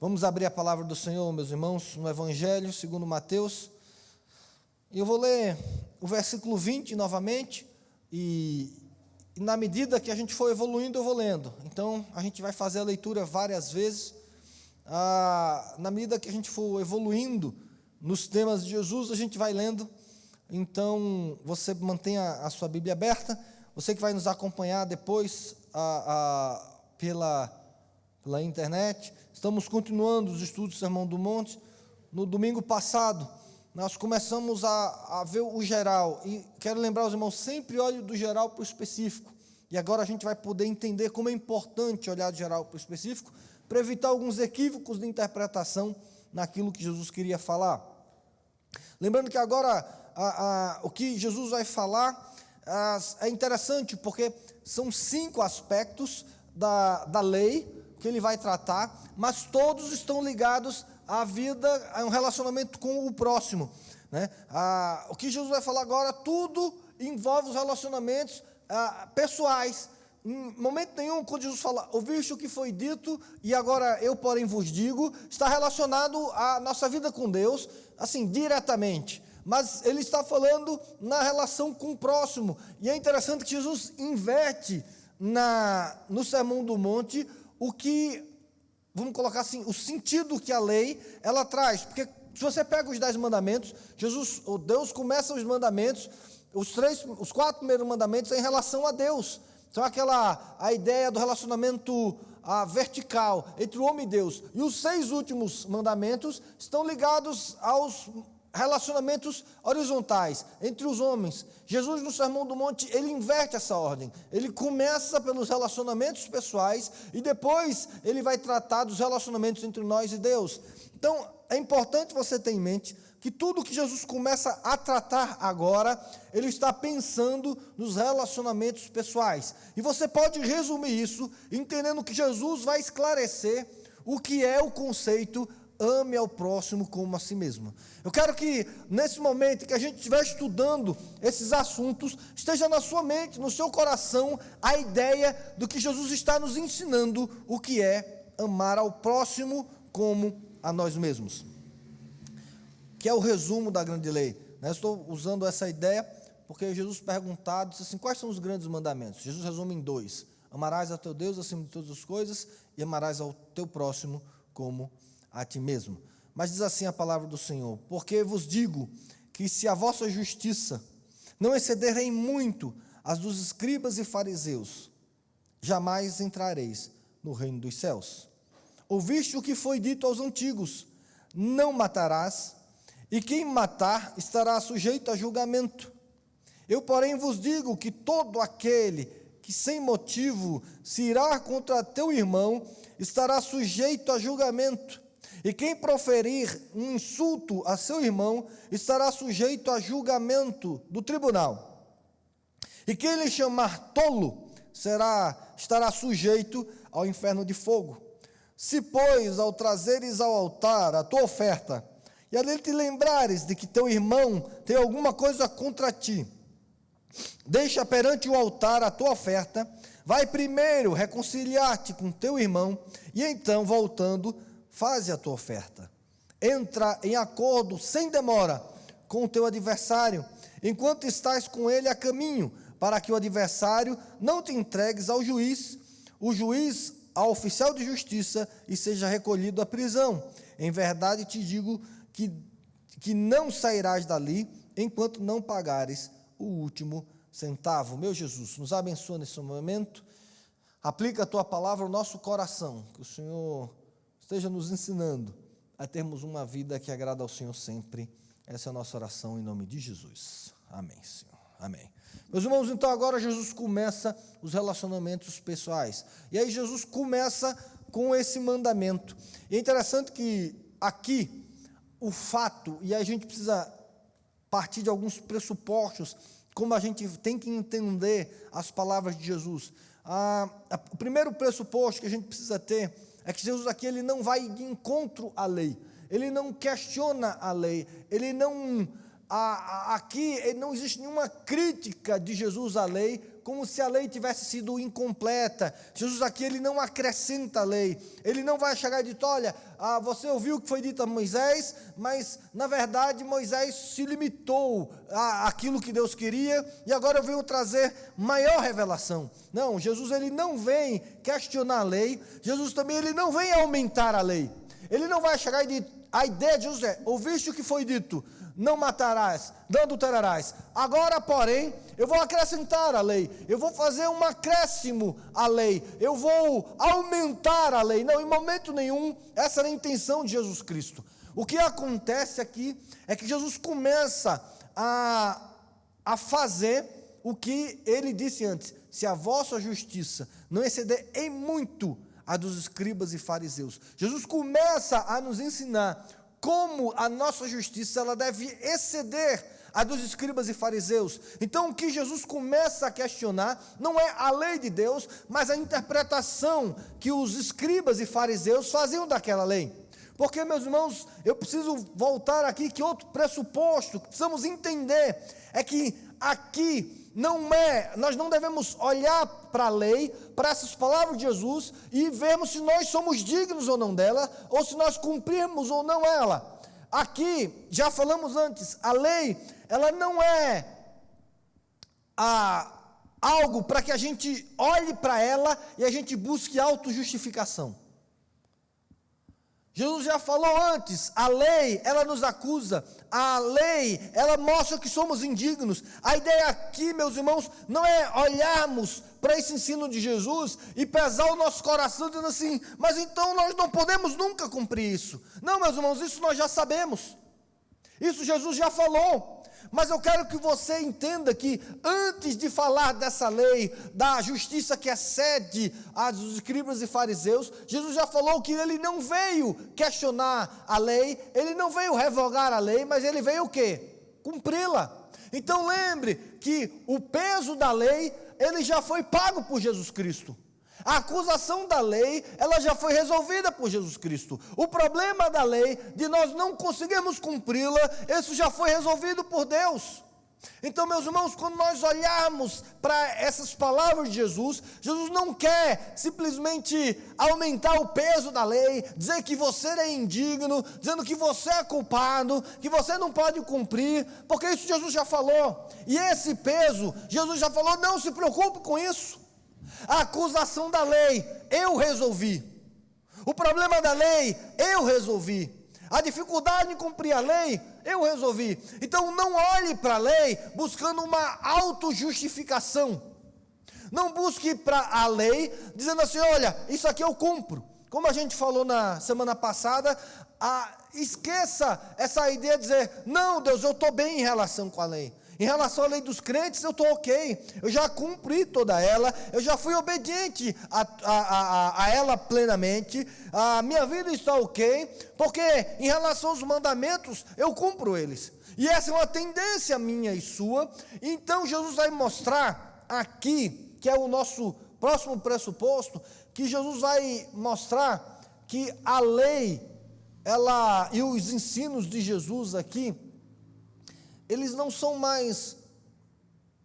Vamos abrir a palavra do Senhor, meus irmãos, no Evangelho segundo Mateus. Eu vou ler o versículo 20 novamente, e na medida que a gente for evoluindo, eu vou lendo. Então, a gente vai fazer a leitura várias vezes. Na medida que a gente for evoluindo nos temas de Jesus, a gente vai lendo. Então, você mantenha a sua Bíblia aberta. Você que vai nos acompanhar depois pela internet. Estamos continuando os estudos do Sermão do Monte. No domingo passado, nós começamos a ver o geral. E quero lembrar os irmãos, sempre olhe do geral para o específico. E agora a gente vai poder entender como é importante olhar do geral para o específico, para evitar alguns equívocos de interpretação naquilo que Jesus queria falar. Lembrando que agora o que Jesus vai falar é interessante, porque são 5 aspectos da lei que ele vai tratar, mas todos estão ligados à vida, a um relacionamento com o próximo, né? O que Jesus vai falar agora, tudo envolve os relacionamentos pessoais. Em momento nenhum, quando Jesus fala, ouviste o que foi dito, e agora eu, porém, vos digo, está relacionado à nossa vida com Deus, assim, diretamente. Mas ele está falando na relação com o próximo. E é interessante que Jesus inverte no Sermão do Monte o que, vamos colocar assim, o sentido que a lei, ela traz. Porque se você pega os 10 mandamentos, Deus começa os mandamentos, os 4 primeiros mandamentos é em relação a Deus. Então, a ideia do relacionamento vertical entre o homem e Deus. E os 6 últimos mandamentos estão ligados aos relacionamentos horizontais entre os homens. Jesus, no Sermão do Monte, ele inverte essa ordem. Ele começa pelos relacionamentos pessoais e depois ele vai tratar dos relacionamentos entre nós e Deus. Então, é importante você ter em mente que tudo que Jesus começa a tratar agora, ele está pensando nos relacionamentos pessoais. E você pode resumir isso entendendo que Jesus vai esclarecer o que é o conceito ame ao próximo como a si mesmo. Eu quero que, nesse momento que a gente estiver estudando esses assuntos, esteja na sua mente, no seu coração, a ideia do que Jesus está nos ensinando, o que é amar ao próximo como a nós mesmos. Que é o resumo da grande lei. Estou usando essa ideia porque Jesus perguntado, disse assim, quais são os grandes mandamentos? Jesus resume em 2. Amarás a teu Deus acima de todas as coisas e amarás ao teu próximo como a ti mesmo. Mas diz assim a palavra do Senhor, porque vos digo que se a vossa justiça não exceder em muito as dos escribas e fariseus, jamais entrareis no reino dos céus. Ouviste o que foi dito aos antigos, não matarás, e quem matar estará sujeito a julgamento. Eu, porém, vos digo que todo aquele que sem motivo se irá contra teu irmão estará sujeito a julgamento. E quem proferir um insulto a seu irmão estará sujeito a julgamento do tribunal. E quem lhe chamar tolo estará sujeito ao inferno de fogo. Se, pois, ao trazeres ao altar a tua oferta, e ali te lembrares de que teu irmão tem alguma coisa contra ti, deixa perante o altar a tua oferta, vai primeiro reconciliar-te com teu irmão, e então, voltando, faze a tua oferta. Entra em acordo sem demora com o teu adversário, enquanto estás com ele a caminho, para que o adversário não te entregues ao juiz, o juiz ao oficial de justiça, e seja recolhido à prisão. Em verdade te digo que não sairás dali, enquanto não pagares o último centavo. Meu Jesus, nos abençoa nesse momento, aplica a tua palavra ao nosso coração, que o Senhor esteja nos ensinando a termos uma vida que agrada ao Senhor sempre. Essa é a nossa oração em nome de Jesus. Amém, Senhor. Amém. Meus irmãos, então agora Jesus começa os relacionamentos pessoais. E aí Jesus começa com esse mandamento. E é interessante que aqui o fato, e aí a gente precisa partir de alguns pressupostos, como a gente tem que entender as palavras de Jesus. O primeiro pressuposto que a gente precisa ter é que Jesus aqui ele não vai de encontro à lei, ele não questiona a lei, ele não aqui não existe nenhuma crítica de Jesus à lei, como se a lei tivesse sido incompleta. Jesus aqui, ele não acrescenta a lei, ele não vai chegar e dizer, olha, você ouviu o que foi dito a Moisés, mas na verdade Moisés se limitou àquilo que Deus queria, e agora eu venho trazer maior revelação. Não, Jesus ele não vem questionar a lei, Jesus também ele não vem aumentar a lei, ele não vai chegar e dizer, a ideia de Jesus é, ouviste o que foi dito, não matarás, não adulterarás. Agora, porém, eu vou acrescentar a lei, eu vou fazer um acréscimo à lei, eu vou aumentar a lei. Não, em momento nenhum, essa era a intenção de Jesus Cristo. O que acontece aqui é que Jesus começa a fazer o que ele disse antes: se a vossa justiça não exceder em muito a dos escribas e fariseus. Jesus começa a nos ensinar como a nossa justiça ela deve exceder a dos escribas e fariseus. Então o que Jesus começa a questionar não é a lei de Deus, mas a interpretação que os escribas e fariseus faziam daquela lei. Porque, meus irmãos, eu preciso voltar aqui, que outro pressuposto que precisamos entender é que aqui nós não devemos olhar para a lei, para essas palavras de Jesus e vermos se nós somos dignos ou não dela, ou se nós cumprimos ou não ela. Aqui, já falamos antes, a lei, ela não é algo para que a gente olhe para ela e a gente busque autojustificação. Jesus já falou antes, a lei, ela nos acusa, a lei, ela mostra que somos indignos. A ideia aqui, meus irmãos, não é olharmos para esse ensino de Jesus e pesar o nosso coração dizendo assim, mas então nós não podemos nunca cumprir isso. Não, meus irmãos, isso nós já sabemos, isso Jesus já falou. Mas eu quero que você entenda que antes de falar dessa lei, da justiça que excede a dos escribas e fariseus, Jesus já falou que ele não veio questionar a lei, ele não veio revogar a lei, mas ele veio o quê? Cumpri-la. Então lembre que o peso da lei, ele já foi pago por Jesus Cristo. A acusação da lei, ela já foi resolvida por Jesus Cristo. O problema da lei, de nós não conseguirmos cumpri-la, isso já foi resolvido por Deus. Então, meus irmãos, quando nós olharmos para essas palavras de Jesus, Jesus não quer simplesmente aumentar o peso da lei, dizer que você é indigno, dizendo que você é culpado, que você não pode cumprir, porque isso Jesus já falou. E esse peso, Jesus já falou, não se preocupe com isso. A acusação da lei, eu resolvi. O problema da lei, eu resolvi. A dificuldade em cumprir a lei, eu resolvi. Então não olhe para a lei buscando uma autojustificação. Não busque para a lei dizendo assim, olha, isso aqui eu cumpro. Como a gente falou na semana passada, esqueça essa ideia de dizer, não Deus, eu estou bem em relação com a lei. Em relação à lei dos crentes, eu estou ok, eu já cumpri toda ela, eu já fui obediente a ela plenamente, a minha vida está ok, porque em relação aos mandamentos, eu cumpro eles, e essa é uma tendência minha e sua. Então Jesus vai mostrar aqui, que é o nosso próximo pressuposto, que Jesus vai mostrar que a lei, ela e os ensinos de Jesus aqui, eles não são mais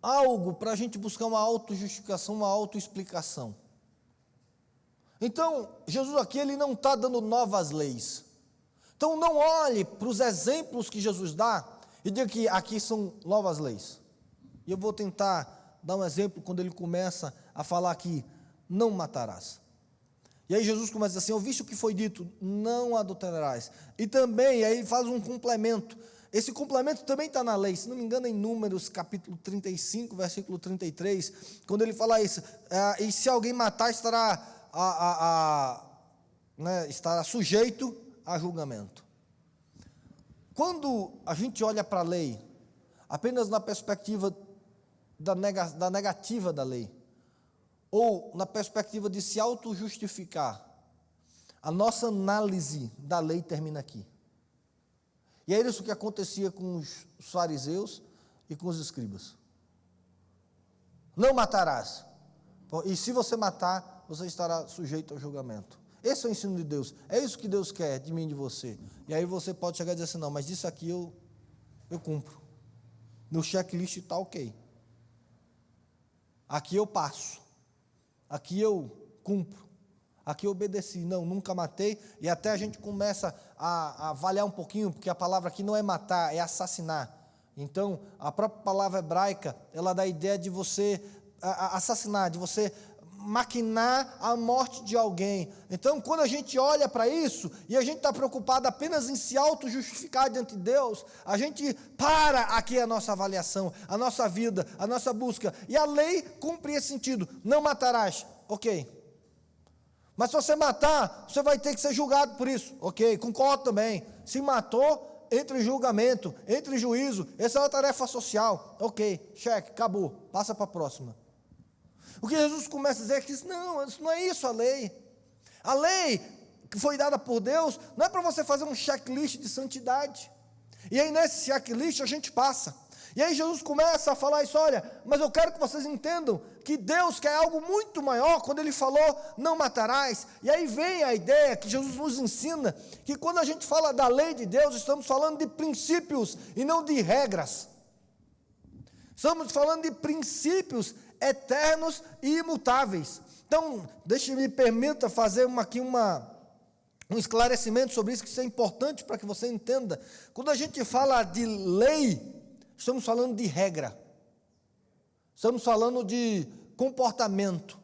algo para a gente buscar uma autojustificação, uma autoexplicação. Então, Jesus aqui, ele não está dando novas leis. Então, não olhe para os exemplos que Jesus dá e diga que aqui são novas leis. E eu vou tentar dar um exemplo quando ele começa a falar aqui, não matarás. E aí Jesus começa assim, ouviste o que foi dito, não adulterarás. E também, aí ele faz um complemento. Esse complemento também está na lei, se não me engano, em Números, capítulo 35, versículo 33, quando ele fala isso, e se alguém matar, estará sujeito a julgamento. Quando a gente olha para a lei, apenas na perspectiva da negativa da lei, ou na perspectiva de se auto-justificar, a nossa análise da lei termina aqui. E é isso que acontecia com os fariseus e com os escribas. Não matarás. E se você matar, você estará sujeito ao julgamento. Esse é o ensino de Deus. É isso que Deus quer de mim e de você. E aí você pode chegar e dizer assim, não, mas isso aqui eu cumpro. Meu checklist está ok. Aqui eu passo. Aqui eu cumpro. Aqui eu obedeci. Não, nunca matei. E até a gente começa a avaliar um pouquinho, porque a palavra aqui não é matar, é assassinar. Então, a própria palavra hebraica, ela dá a ideia de você assassinar, de você maquinar a morte de alguém. Então, quando a gente olha para isso, e a gente está preocupado apenas em se auto-justificar diante de Deus, a gente para aqui a nossa avaliação, a nossa vida, a nossa busca. E a lei cumpre esse sentido. Não matarás. Ok. Mas se você matar, você vai ter que ser julgado por isso. Ok, concordo também. Se matou, entre em julgamento, entre em juízo. Essa é uma tarefa social. Ok, cheque, acabou. Passa para a próxima. O que Jesus começa a dizer é que isso não é isso a lei. A lei que foi dada por Deus não é para você fazer um checklist de santidade. E aí nesse checklist a gente passa. E aí Jesus começa a falar isso, olha, mas eu quero que vocês entendam que Deus quer algo muito maior quando Ele falou, não matarás. E aí vem a ideia que Jesus nos ensina, que quando a gente fala da lei de Deus, estamos falando de princípios e não de regras. Estamos falando de princípios eternos e imutáveis. Então, me permita fazer um esclarecimento sobre isso, que isso é importante para que você entenda. Quando a gente fala de lei, estamos falando de regra, estamos falando de comportamento,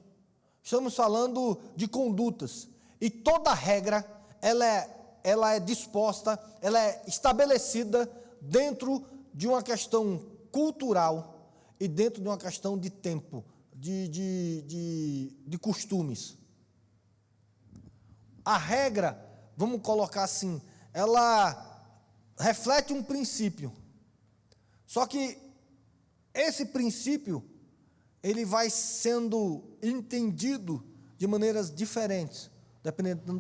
estamos falando de condutas, e toda regra, ela é disposta, ela é estabelecida dentro de uma questão cultural e dentro de uma questão de tempo, de costumes. A regra, vamos colocar assim, ela reflete um princípio. Só que esse princípio, ele vai sendo entendido de maneiras diferentes, dependendo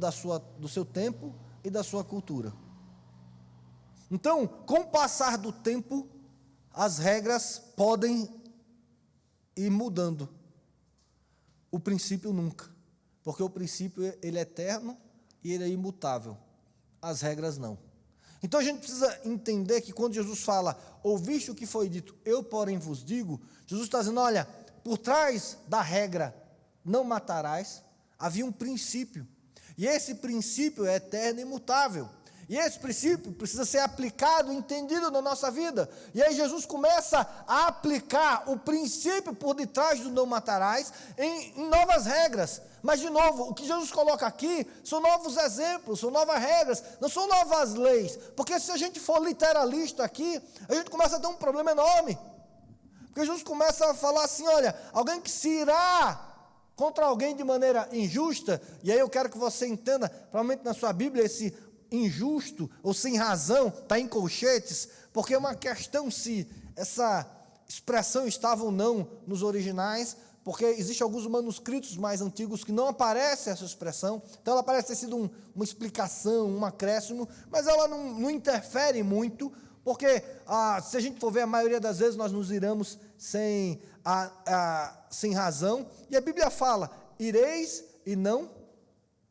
do seu tempo e da sua cultura. Então, com o passar do tempo, as regras podem ir mudando. O princípio nunca, porque o princípio ele é eterno e ele é imutável. As regras não. Então a gente precisa entender que quando Jesus fala, ouviste o que foi dito, eu porém vos digo, Jesus está dizendo, olha, por trás da regra, não matarás, havia um princípio, e esse princípio é eterno e imutável, e esse princípio precisa ser aplicado, entendido na nossa vida, e aí Jesus começa a aplicar o princípio por detrás do não matarás em novas regras. Mas, de novo, o que Jesus coloca aqui são novos exemplos, são novas regras, não são novas leis. Porque se a gente for literalista aqui, a gente começa a ter um problema enorme. Porque Jesus começa a falar assim, olha, alguém que se irá contra alguém de maneira injusta, e aí eu quero que você entenda, provavelmente na sua Bíblia, esse injusto ou sem razão está em colchetes, porque é uma questão se essa expressão estava ou não nos originais, porque existem alguns manuscritos mais antigos que não aparece essa expressão, então ela parece ter sido uma explicação, um acréscimo, mas ela não interfere muito, porque se a gente for ver, a maioria das vezes nós nos iramos sem razão, e a Bíblia fala, ireis e não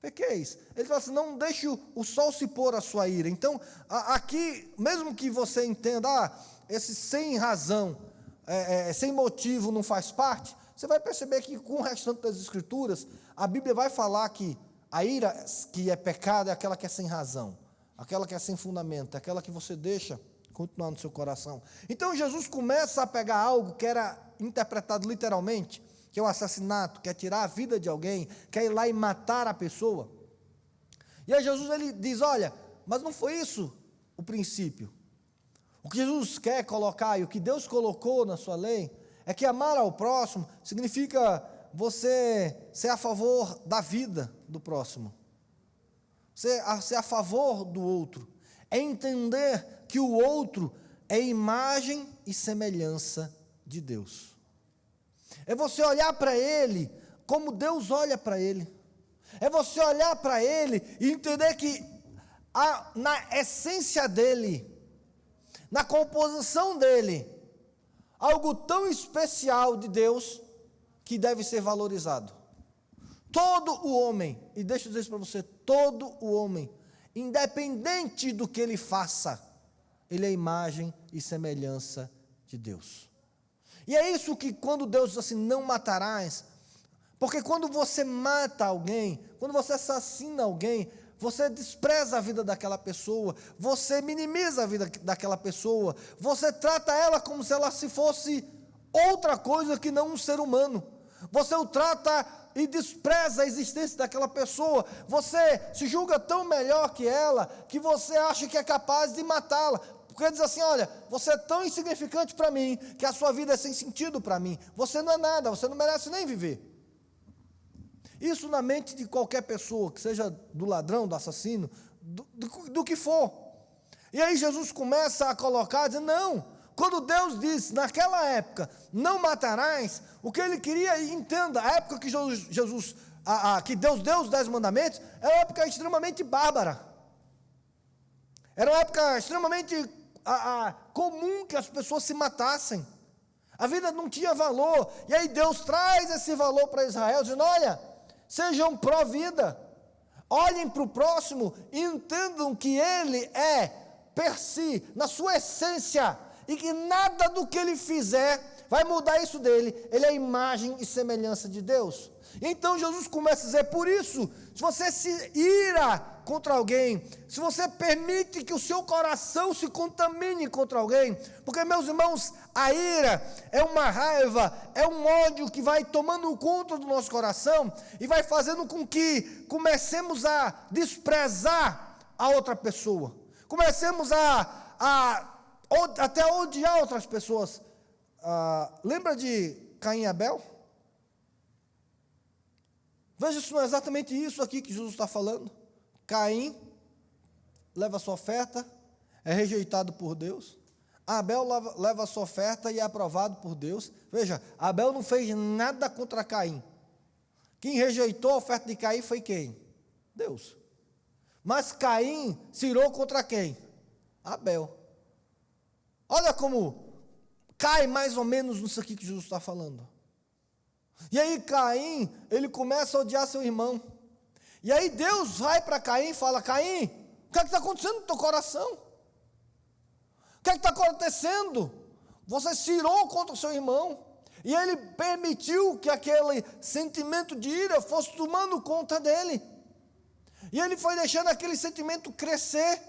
pequeis. Ele fala assim, não deixe o sol se pôr a sua ira. Então, aqui, mesmo que você entenda, esse sem razão, sem motivo não faz parte, você vai perceber que com o restante das Escrituras, a Bíblia vai falar que a ira que é pecado é aquela que é sem razão, aquela que é sem fundamento, aquela que você deixa continuar no seu coração. Então Jesus começa a pegar algo que era interpretado literalmente, que é o assassinato, que é tirar a vida de alguém, que é ir lá e matar a pessoa. E aí Jesus ele diz, olha, mas não foi isso o princípio. O que Jesus quer colocar e o que Deus colocou na sua lei é que amar ao próximo significa você ser a favor da vida do próximo. Ser a favor do outro. É entender que o outro é imagem e semelhança de Deus. É você olhar para ele como Deus olha para ele. É você olhar para ele e entender que na essência dele, na composição dele, algo tão especial de Deus que deve ser valorizado. Todo o homem, e deixa eu dizer isso para você, todo o homem, independente do que ele faça, ele é imagem e semelhança de Deus. E é isso que quando Deus diz assim, não matarás, porque quando você mata alguém, quando você assassina alguém, você despreza a vida daquela pessoa, você minimiza a vida daquela pessoa, você trata ela como se ela se fosse outra coisa que não um ser humano. Você o trata e despreza a existência daquela pessoa. Você se julga tão melhor que ela, que você acha que é capaz de matá-la. Porque diz assim, olha, você é tão insignificante para mim, que a sua vida é sem sentido para mim. Você não é nada, você não merece nem viver. Isso na mente de qualquer pessoa, que seja do ladrão, do assassino, do que for. E aí Jesus começa a colocar, dizendo, não, quando Deus disse, naquela época, não matarás, o que ele queria, entenda, a época que que Deus deu os 10 mandamentos, era uma época extremamente bárbara. Era uma época extremamente comum que as pessoas se matassem. A vida não tinha valor. E aí Deus traz esse valor para Israel, dizendo, olha, sejam pró-vida, olhem para o próximo e entendam que ele é, per si, na sua essência, e que nada do que ele fizer vai mudar isso dele, ele é a imagem e semelhança de Deus. Então Jesus começa a dizer, por isso, se você se ira contra alguém, se você permite que o seu coração se contamine contra alguém, porque, meus irmãos, a ira é uma raiva, é um ódio que vai tomando conta do nosso coração e vai fazendo com que comecemos a desprezar a outra pessoa, comecemos até a odiar outras pessoas. Lembra de Caim e Abel? Veja se não é exatamente isso aqui que Jesus está falando. Caim leva a sua oferta, é rejeitado por Deus. Abel leva a sua oferta e é aprovado por Deus. Veja, Abel não fez nada contra Caim. Quem rejeitou a oferta de Caim foi quem? Deus. Mas Caim se irou contra quem? Abel. Olha como cai mais ou menos nisso aqui que Jesus está falando. E aí Caim, ele começa a odiar seu irmão. E aí Deus vai para Caim e fala, Caim, o que é que está acontecendo no teu coração? O que é que está acontecendo? Você se irou contra o seu irmão. E ele permitiu que aquele sentimento de ira fosse tomando conta dele. E ele foi deixando aquele sentimento crescer.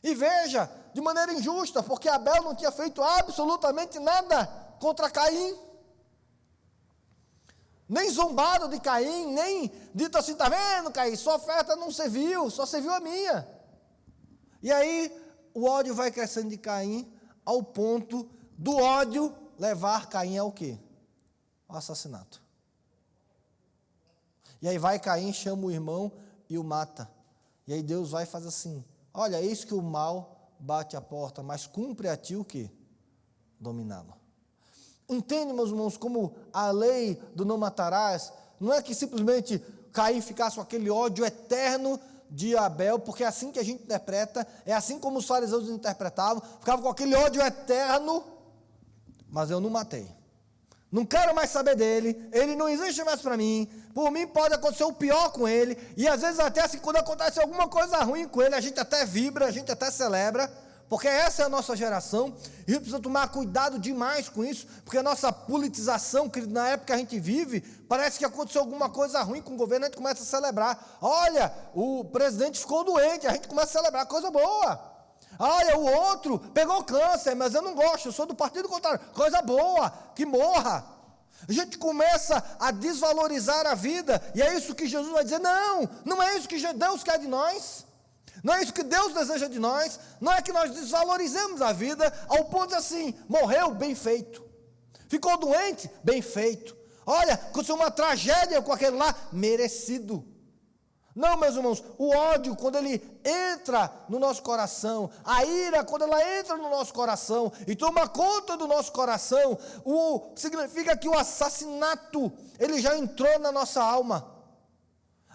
E veja, de maneira injusta, porque Abel não tinha feito absolutamente nada contra Caim. Nem zombado de Caim, nem dito assim, está vendo, Caim, sua oferta não serviu, só serviu a minha. E aí, o ódio vai crescendo de Caim, ao ponto do ódio levar Caim ao quê? Ao assassinato. E aí vai Caim, chama o irmão e o mata. E aí Deus vai e faz assim, olha, eis que o mal bate a porta, mas cumpre a ti o quê? Dominá-lo. Entende, meus irmãos, como a lei do não matarás, não é que simplesmente Caim ficasse com aquele ódio eterno de Abel, porque é assim que a gente interpreta, é assim como os fariseus interpretavam, ficava com aquele ódio eterno, mas eu não matei. Não quero mais saber dele, ele não existe mais para mim, por mim pode acontecer o pior com ele, e às vezes até assim, quando acontece alguma coisa ruim com ele, a gente até vibra, a gente até celebra, porque essa é a nossa geração, e a gente precisa tomar cuidado demais com isso, porque a nossa politização, que na época que a gente vive, parece que aconteceu alguma coisa ruim com o governo, a gente começa a celebrar, olha, o presidente ficou doente, a gente começa a celebrar, coisa boa, olha, o outro pegou câncer, mas eu não gosto, eu sou do partido contrário, coisa boa, que morra. A gente começa a desvalorizar a vida, e é isso que Jesus vai dizer, não é isso que Deus quer de nós. Não é isso que Deus deseja de nós, não é que nós desvalorizemos a vida ao ponto de assim, morreu, bem feito. Ficou doente, bem feito. Olha, aconteceu uma tragédia com aquele lá, merecido. Não, meus irmãos, o ódio, quando ele entra no nosso coração, a ira, quando ela entra no nosso coração e toma conta do nosso coração, significa que o assassinato, ele já entrou na nossa alma.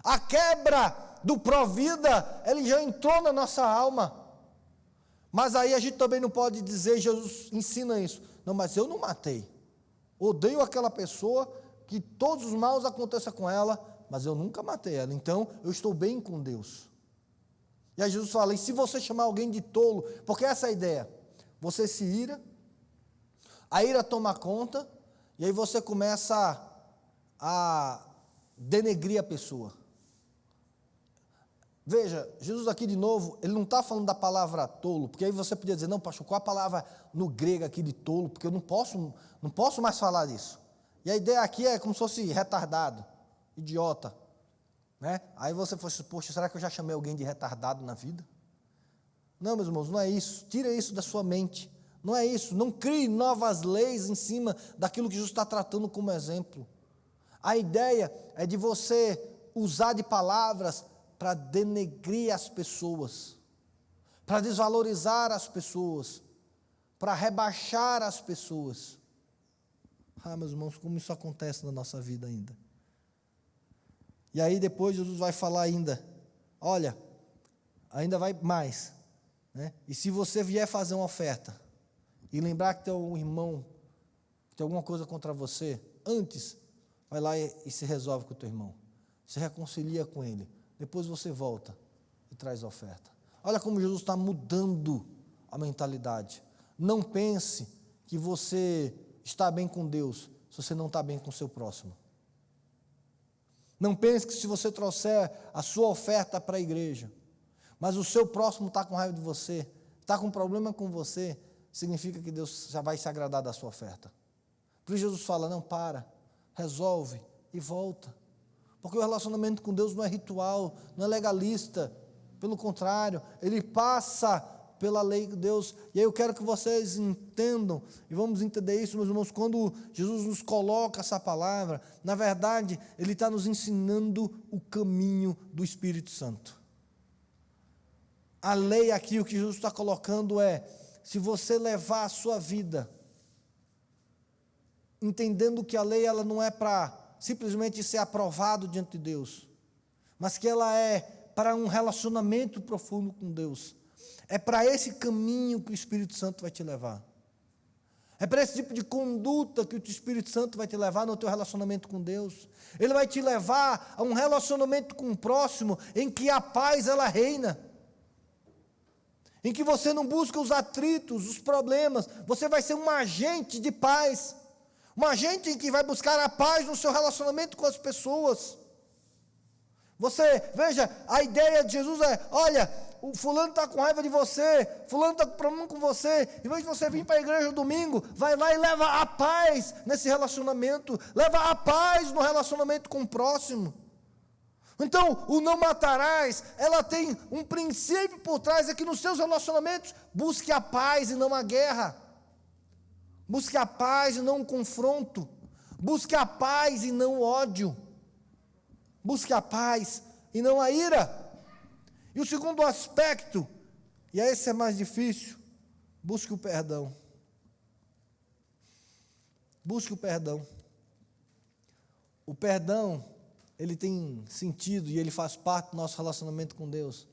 A quebra do pró-vida, ele já entrou na nossa alma. Mas aí a gente também não pode dizer, Jesus ensina isso, não, mas eu não matei, odeio aquela pessoa, que todos os maus aconteçam com ela, mas eu nunca matei ela, então eu estou bem com Deus. E aí Jesus fala, e se você chamar alguém de tolo, porque essa é a ideia, você se ira, A ira toma conta, e aí você começa a denegrir a pessoa. Veja, Jesus aqui de novo, ele não está falando da palavra tolo, porque aí você podia dizer, não, pastor, qual a palavra no grego aqui de tolo, porque eu não posso mais falar disso. E a ideia aqui é como se fosse retardado, idiota, né? Aí você fosse, poxa, será que eu já chamei alguém de retardado na vida? Não, meus irmãos, não é isso, tira isso da sua mente, não é isso, não crie novas leis em cima daquilo que Jesus está tratando como exemplo. A ideia é de você usar de palavras para denegrir as pessoas, para desvalorizar as pessoas, para rebaixar as pessoas. Meus irmãos, como isso acontece na nossa vida ainda. E aí depois Jesus vai falar ainda, olha, ainda vai mais, né? E se você vier fazer uma oferta, e lembrar que tem um irmão, que tem alguma coisa contra você, antes, vai lá e se resolve com o teu irmão, se reconcilia com ele. Depois você volta e traz a oferta. Olha como Jesus está mudando a mentalidade. Não pense que você está bem com Deus se você não está bem com o seu próximo. Não pense que se você trouxer a sua oferta para a igreja, mas o seu próximo está com raiva de você, está com problema com você, significa que Deus já vai se agradar da sua oferta. Por isso Jesus fala, não, resolve e volta. Porque o relacionamento com Deus não é ritual, não é legalista. Pelo contrário, ele passa pela lei de Deus. E aí eu quero que vocês entendam, e vamos entender isso, meus irmãos, quando Jesus nos coloca essa palavra, na verdade, ele está nos ensinando o caminho do Espírito Santo. A lei aqui, o que Jesus está colocando é, se você levar a sua vida, entendendo que a lei ela não é para simplesmente ser aprovado diante de Deus, mas que ela é para um relacionamento profundo com Deus. É para esse caminho que o Espírito Santo vai te levar. É para esse tipo de conduta que o Espírito Santo vai te levar no teu relacionamento com Deus. Ele vai te levar a um relacionamento com o próximo em que a paz ela reina. Em que você não busca os atritos, os problemas, você vai ser um agente de paz. Uma gente que vai buscar a paz no seu relacionamento com as pessoas. Você, veja, a ideia de Jesus é, olha, o fulano está com raiva de você, fulano está com problema com você, em vez de você vir para a igreja domingo, vai lá e leva a paz nesse relacionamento, leva a paz no relacionamento com o próximo. Então, o não matarás, ela tem um princípio por trás, é que nos seus relacionamentos, busque a paz e não a guerra. Busque a paz e não o confronto. Busque a paz e não o ódio. Busque a paz e não a ira. E o segundo aspecto, e esse é mais difícil, busque o perdão. Busque o perdão. O perdão, ele tem sentido e ele faz parte do nosso relacionamento com Deus.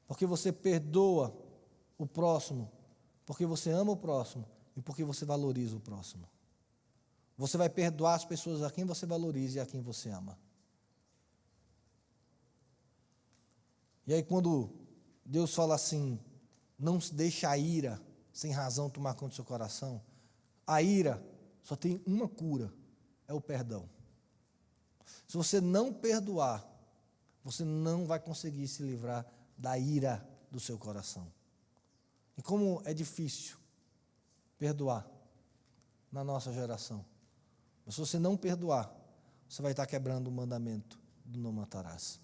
Porque você perdoa o próximo, porque você ama o próximo e porque você valoriza o próximo. Você vai perdoar as pessoas a quem você valoriza e a quem você ama. E aí quando Deus fala assim, não se deixe a ira sem razão tomar conta do seu coração, a ira só tem uma cura, é o perdão. Se você não perdoar, você não vai conseguir se livrar da ira do seu coração. E como é difícil perdoar na nossa geração. Mas se você não perdoar, você vai estar quebrando o mandamento do não matarás.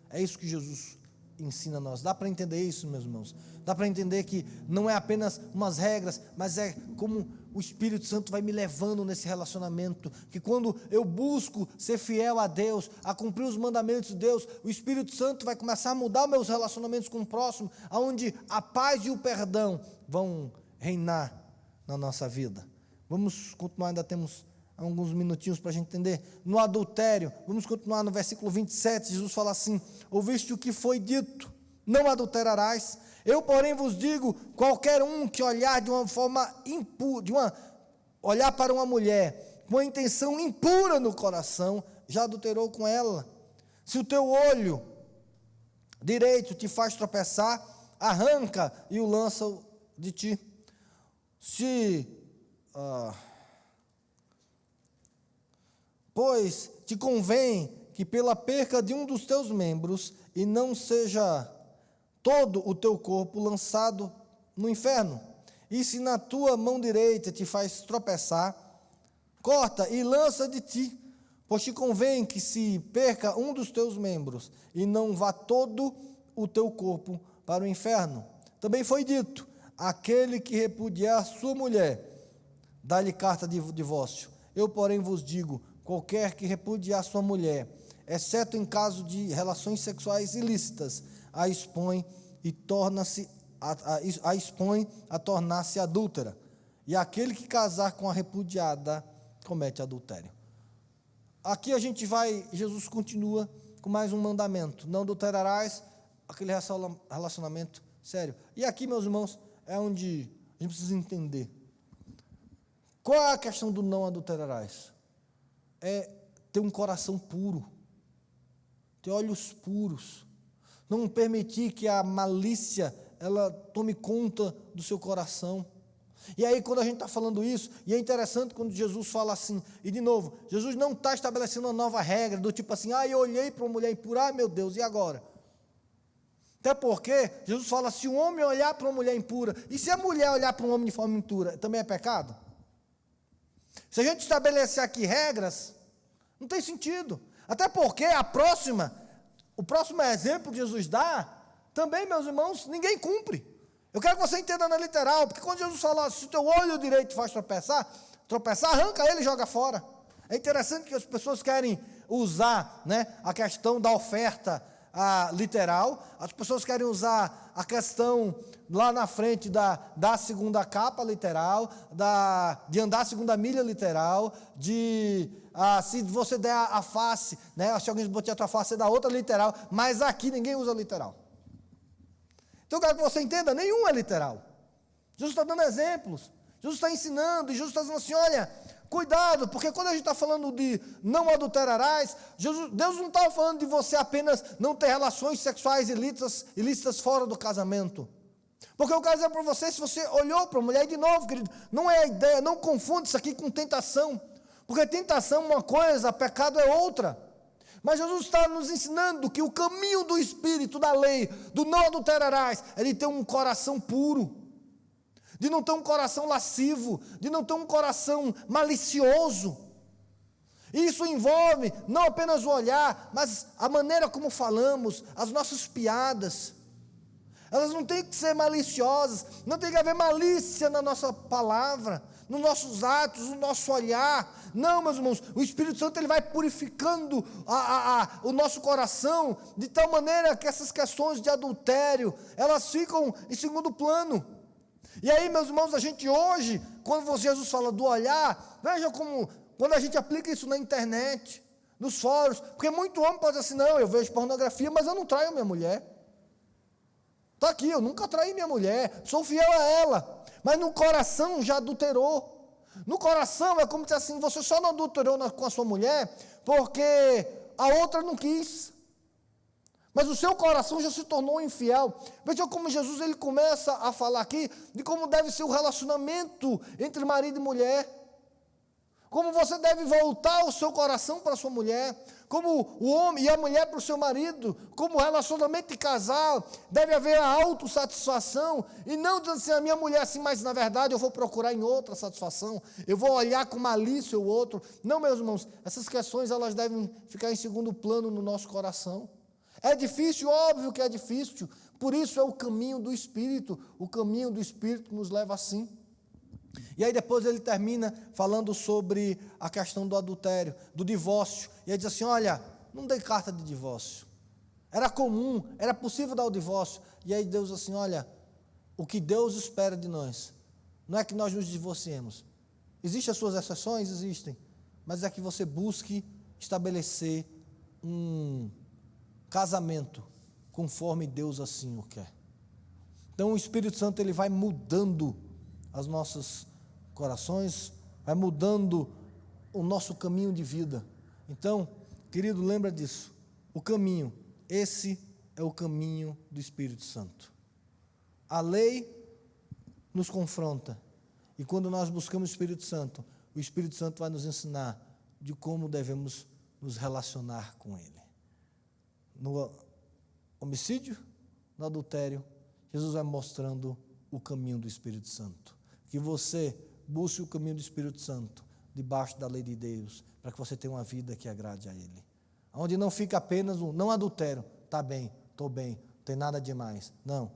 É isso que Jesus ensina a nós. Dá para entender isso, meus irmãos? Dá para entender que não é apenas umas regras, mas é como o Espírito Santo vai me levando nesse relacionamento, que quando eu busco ser fiel a Deus, a cumprir os mandamentos de Deus, o Espírito Santo vai começar a mudar meus relacionamentos com o próximo, onde a paz e o perdão vão reinar na nossa vida. Vamos continuar, ainda temos alguns minutinhos para a gente entender. No adultério, vamos continuar no versículo 27, Jesus fala assim, ouviste o que foi dito, não adulterarás. Eu, porém, vos digo, qualquer um que olhar de uma forma impura, olhar para uma mulher com a intenção impura no coração, já adulterou com ela. Se o teu olho direito te faz tropeçar, arranca e o lança de ti. Se Pois te convém que pela perca de um dos teus membros, e não seja todo o teu corpo lançado no inferno. E se na tua mão direita te faz tropeçar, corta e lança de ti, pois te convém que se perca um dos teus membros, e não vá todo o teu corpo para o inferno. Também foi dito, aquele que repudiar a sua mulher, dá-lhe carta de divórcio. Eu, porém, vos digo, qualquer que repudiar sua mulher, exceto em caso de relações sexuais ilícitas, a expõe e torna-se a expõe a tornar-se adúltera. E aquele que casar com a repudiada comete adultério. Aqui Jesus continua com mais um mandamento: não adulterarás, aquele relacionamento sério. E aqui, meus irmãos, é onde a gente precisa entender. Qual é a questão do não adulterarás? É ter um coração puro, ter olhos puros, não permitir que a malícia ela tome conta do seu coração. E aí, quando a gente está falando isso, e é interessante quando Jesus fala assim, e de novo, Jesus não está estabelecendo uma nova regra, do tipo assim, eu olhei para uma mulher impura, meu Deus, e agora? Até porque Jesus fala, se um homem olhar para uma mulher impura, e se a mulher olhar para um homem de forma impura, também é pecado? Se a gente estabelecer aqui regras, não tem sentido. Até porque o próximo exemplo que Jesus dá, também, meus irmãos, ninguém cumpre. Eu quero que você entenda na literal, porque quando Jesus fala, se o teu olho direito faz tropeçar, arranca ele e joga fora. É interessante que as pessoas querem usar, a questão da oferta literal, as pessoas querem usar a questão lá na frente da segunda capa literal, de andar a segunda milha literal, se você der a face, se alguém botar a tua face, você dá outra literal, mas aqui ninguém usa literal. Então eu quero que você entenda, nenhum é literal. Jesus está dando exemplos, Jesus está ensinando, e Jesus está dizendo assim, olha, cuidado, porque quando a gente está falando de não adulterarás, Deus não está falando de você apenas não ter relações sexuais ilícitas fora do casamento. Porque eu quero dizer para você, se você olhou para a mulher, e de novo, querido, não é a ideia, não confunda isso aqui com tentação, porque tentação é uma coisa, pecado é outra. Mas Jesus está nos ensinando que o caminho do Espírito, da lei, do não adulterarás, é de ter um coração puro, de não ter um coração lascivo, de não ter um coração malicioso. Isso envolve não apenas o olhar, mas a maneira como falamos, as nossas piadas. Elas não têm que ser maliciosas, não tem que haver malícia na nossa palavra, nos nossos atos, no nosso olhar. Não, meus irmãos, o Espírito Santo ele vai purificando o nosso coração, de tal maneira que essas questões de adultério, elas ficam em segundo plano. E aí, meus irmãos, a gente hoje, quando Jesus fala do olhar, veja como, quando a gente aplica isso na internet, nos fóruns, porque muito homem pode dizer assim, não, eu vejo pornografia, mas eu não traio minha mulher. Está aqui, eu nunca traí minha mulher, sou fiel a ela, mas no coração já adulterou. No coração é como dizer assim, você só não adulterou com a sua mulher, porque a outra não quis. Mas o seu coração já se tornou infiel. Veja como Jesus ele começa a falar aqui de como deve ser o relacionamento entre marido e mulher. Como você deve voltar o seu coração para a sua mulher. Como o homem e a mulher para o seu marido. Como relacionamento de casal. Deve haver a autossatisfação. E não dizendo assim, a minha mulher assim, mas na verdade eu vou procurar em outra satisfação. Eu vou olhar com malícia o outro. Não, meus irmãos, essas questões elas devem ficar em segundo plano no nosso coração. É difícil, óbvio que é difícil, por isso é o caminho do Espírito, o caminho do Espírito nos leva assim. E aí depois ele termina falando sobre a questão do adultério, do divórcio, e ele diz assim, olha, não dê carta de divórcio, era comum, era possível dar o divórcio, e aí Deus diz assim, olha, o que Deus espera de nós, não é que nós nos divorciemos, existem as suas exceções, existem, mas é que você busque estabelecer um casamento, conforme Deus assim o quer. Então o Espírito Santo ele vai mudando os nossos corações, vai mudando o nosso caminho de vida. Então, querido, lembra disso, o caminho, esse é o caminho do Espírito Santo. A lei nos confronta, E quando nós buscamos o Espírito Santo vai nos ensinar de como devemos nos relacionar com Ele. No homicídio, no adultério, Jesus vai mostrando o caminho do Espírito Santo. Que você busque o caminho do Espírito Santo, debaixo da lei de Deus, para que você tenha uma vida que agrade a Ele. Onde não fica apenas não adultério, está bem, estou bem, não tem nada demais. Não,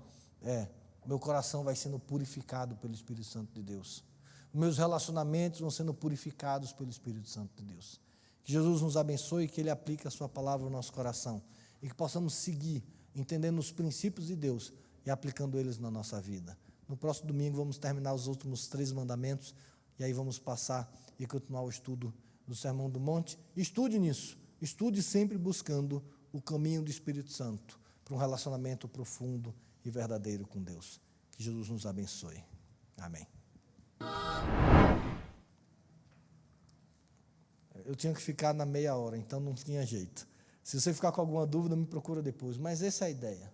meu coração vai sendo purificado pelo Espírito Santo de Deus. Meus relacionamentos vão sendo purificados pelo Espírito Santo de Deus. Que Jesus nos abençoe e que Ele aplique a sua palavra no nosso coração. E que possamos seguir, entendendo os princípios de Deus e aplicando eles na nossa vida. No próximo domingo vamos terminar os últimos 3 mandamentos e aí vamos passar e continuar o estudo do Sermão do Monte. Estude nisso, estude sempre buscando o caminho do Espírito Santo para um relacionamento profundo e verdadeiro com Deus. Que Jesus nos abençoe. Amém. Eu tinha que ficar na meia hora, então não tinha jeito. Se você ficar com alguma dúvida, me procura depois. Mas essa é a ideia.